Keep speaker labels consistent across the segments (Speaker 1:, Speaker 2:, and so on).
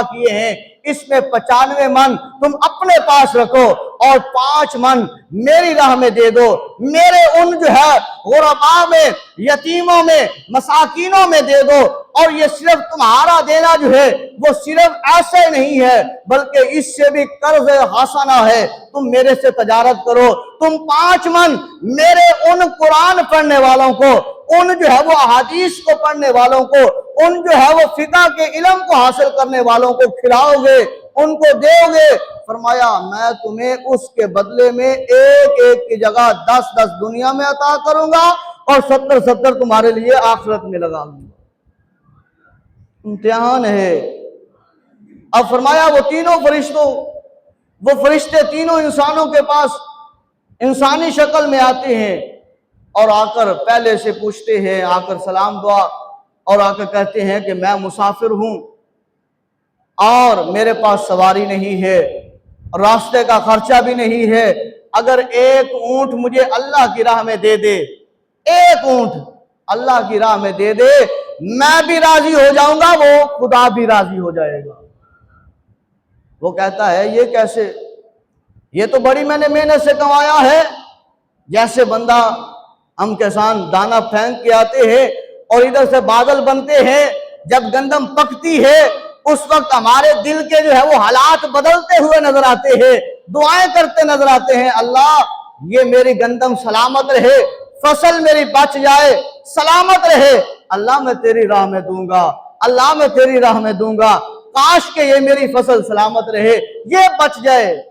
Speaker 1: किए हैं, इसमें 95 मन तुम अपने पास रखो और 5 मन मेरी राह में दे दो। मेरे उन जो है गुरबा में, यतीमों में, मसाकीनों में दे दो। और ये सिर्फ तुम्हारा देना जो है वो सिर्फ ऐसे नहीं है, बल्कि इससे भी कर्ज हासना है। तुम मेरे से तजारत करो। तुम 5 मन मेरे उन कुरान पढ़ने वालों को, उन जो है वो हदीस को पढ़ने वालों को, उन जो है वो फिका के इल्म को हासिल करने वालों को खिलाओगे, उनको दोगे। फरमाया मैं तुम्हें उसके बदले में एक एक की जगह 10-10 दुनिया में अता करूंगा और 70-70 तुम्हारे लिए आखिरत में लगा दूंगा। इम्तिहान है। अब फरमाया वो तीनों फरिश्तों, वो फरिश्ते तीनों इंसानों के पास इंसानी शक्ल में आते हैं और आकर पहले से पूछते हैं, आकर सलाम दुआ और आकर कहते हैं कि मैं मुसाफिर हूं और मेरे पास सवारी नहीं है, रास्ते का खर्चा भी नहीं है। अगर एक ऊंट मुझे अल्लाह की राह में दे दे, एक ऊंट अल्लाह की राह में दे दे, मैं भी राजी हो जाऊंगा, वो खुदा भी राजी हो जाएगा। वो कहता है ये कैसे, ये तो बड़ी मैंने मेहनत से कमाया है। जैसे बंदा, हम किसान दाना फेंक के आते हैं और इधर से बादल बनते हैं, जब गंदम पकती है उस वक्त हमारे दिल के जो है वो हालात बदलते हुए नजर आते हैं, दुआएं करते नजर आते हैं, अल्लाह ये मेरी गंदम सलामत रहे, फसल मेरी बच जाए, सलामत रहे, अल्लाह मैं तेरी राह में दूंगा, अल्लाह मैं तेरी राह में दूंगा, काश के ये मेरी फसल सलामत रहे, ये बच जाए,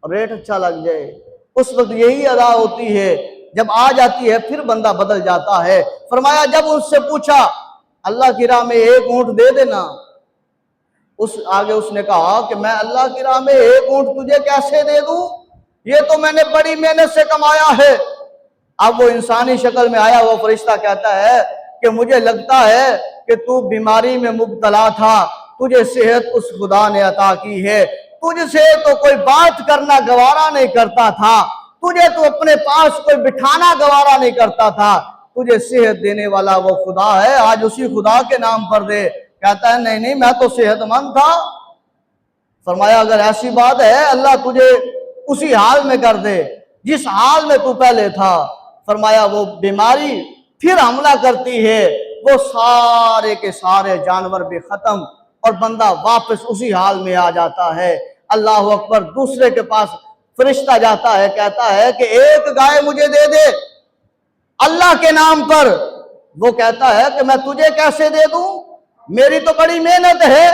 Speaker 1: रेट अच्छा लग जाए। उस वक्त यही अदा होती है। जब आ जाती है फिर बंदा बदल जाता है। फरमाया जब उससे पूछा अल्लाह की राह में एक ऊंट दे देना, उस आगे उसने कहा कि मैं अल्लाह की राह में एक ऊंट तुझे कैसे दे दूं, ये तो मैंने बड़ी मेहनत से कमाया है। अब वो इंसानी शक्ल में आया वो फरिश्ता कहता है कि मुझे लगता है कि तू बीमारी में मुब्तला था, तुझे सेहत उस खुदा ने अता की है, तुझसे तो कोई बात करना गवारा नहीं करता था, तुझे तो अपने पास कोई बिठाना गवारा नहीं करता था, तुझे सेहत देने वाला वो खुदा है, आज उसी खुदा के नाम पर दे। कहता है नहीं नहीं मैं तो सेहतमंद था। फरमाया अगर ऐसी बात है अल्लाह तुझे उसी हाल में कर दे जिस हाल में तू पहले था। फरमाया वो बीमारी फिर हमला करती है, वो सारे के सारे जानवर भी खत्म और बंदा वापस उसी हाल में आ जाता है। अल्लाह अकबर। दूसरे के पास फरिश्ता जाता है, कहता है कि एक गाय मुझे दे दे अल्लाह के नाम पर। वो कहता है कि मैं तुझे कैसे दे दूं, मेरी तो बड़ी मेहनत है,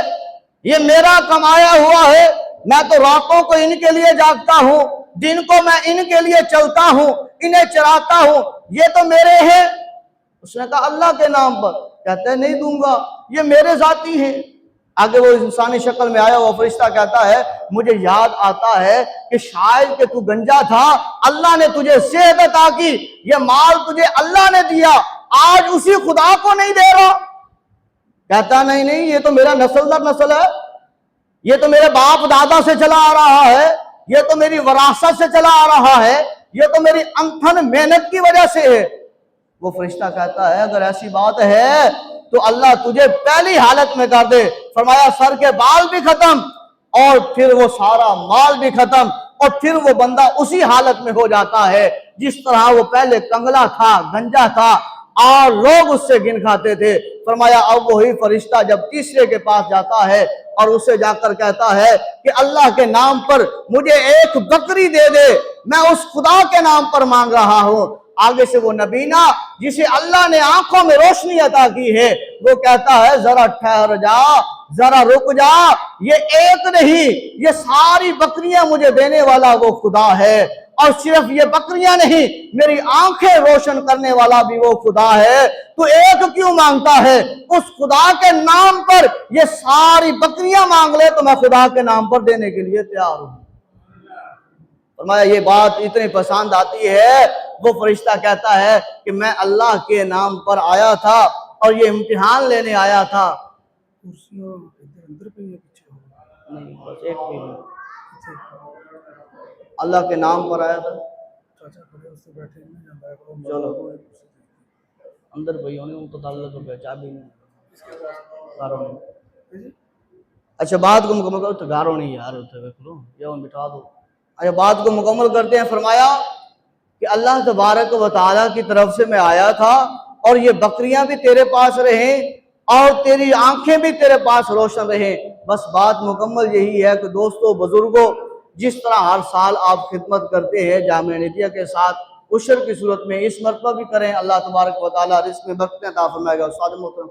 Speaker 1: ये मेरा कमाया हुआ है, मैं तो रातों को इनके लिए जागता हूं, दिन को मैं इनके लिए चलता हूं, इन्हें चराता हूं, ये तो मेरे हैं। उसने कहा अल्लाह के नाम पर। कहते हैं नहीं दूंगा, ये मेरे जाती हैं। आगे वो इंसानी शक्ल में आया वो फरिश्ता कहता है मुझे याद आता है कि शायद कि तू गंजा था, अल्लाह ने तुझे सेहत अता की, ये माल तुझे अल्लाह ने दिया, आज उसी खुदा को नहीं दे रहा। कहता नहीं नहीं ये तो मेरा नस्ल दर नस्ल है, ये तो मेरे बाप दादा से चला आ रहा है, ये तो मेरी विरासत से चला आ रहा है, ये तो मेरी अनथन मेहनत की वजह से है। वो फरिश्ता कहता है अगर ऐसी बात है तो अल्लाह तुझे पहली हालत में कर दे। फरमाया सर के बाल भी खत्म और फिर वो सारा माल भी खत्म और फिर वो बंदा उसी हालत में हो जाता है जिस तरह वो पहले कंगला था, गंजा था और लोग उससे गिन खाते थे। फरमाया अब वही फरिश्ता जब तीसरे के पास जाता है और उसे जाकर कहता है कि अल्लाह के नाम पर मुझे एक बकरी दे दे, मैं उस खुदा के नाम पर मांग रहा हूं। आगे से वो नबीना जिसे अल्लाह ने आंखों में रोशनी अता की है वो कहता है जरा ठहर जा, जरा रुक जा, ये एक नहीं ये सारी बकरियां मुझे देने वाला वो खुदा है, और सिर्फ ये बकरियां नहीं मेरी आंखें रोशन करने वाला भी वो खुदा है। तो एक क्यों मांगता है, उस खुदा के नाम पर ये सारी बकरियां मांग ले तो मैं खुदा के नाम पर देने के लिए तैयार हूं। फरमाया ये बात इतनी पसंद आती है। वो फरिश्ता कहता है कि मैं अल्लाह के नाम पर आया था और ये इम्तिहान लेने आया था। नहीं बस एक मिनट, अल्लाह के नाम पर आया था। चलो अंदर भाई होने उनको चाबी नहीं। اچھا بات کو مکمل کرو، تو گارو نہیں یار ہوتے ہوئے کرو یا بٹھا دو. اچھا بات کو مکمل کرتے ہیں. فرمایا کہ اللہ تبارک و تعالیٰ کی طرف سے میں آیا تھا اور یہ بکریاں بھی تیرے پاس رہیں اور تیری آنکھیں بھی تیرے پاس روشن رہیں. بس بات مکمل یہی ہے کہ دوستو بزرگوں، جس طرح ہر سال آپ خدمت کرتے ہیں جامعہ ندیہ کے ساتھ عشر کی صورت میں، اس مرتبہ بھی کریں. اللہ تبارک و تعالیٰ رزق میں برکت عطا فرمائے گا. استاد محترم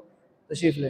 Speaker 1: تشریف لیں.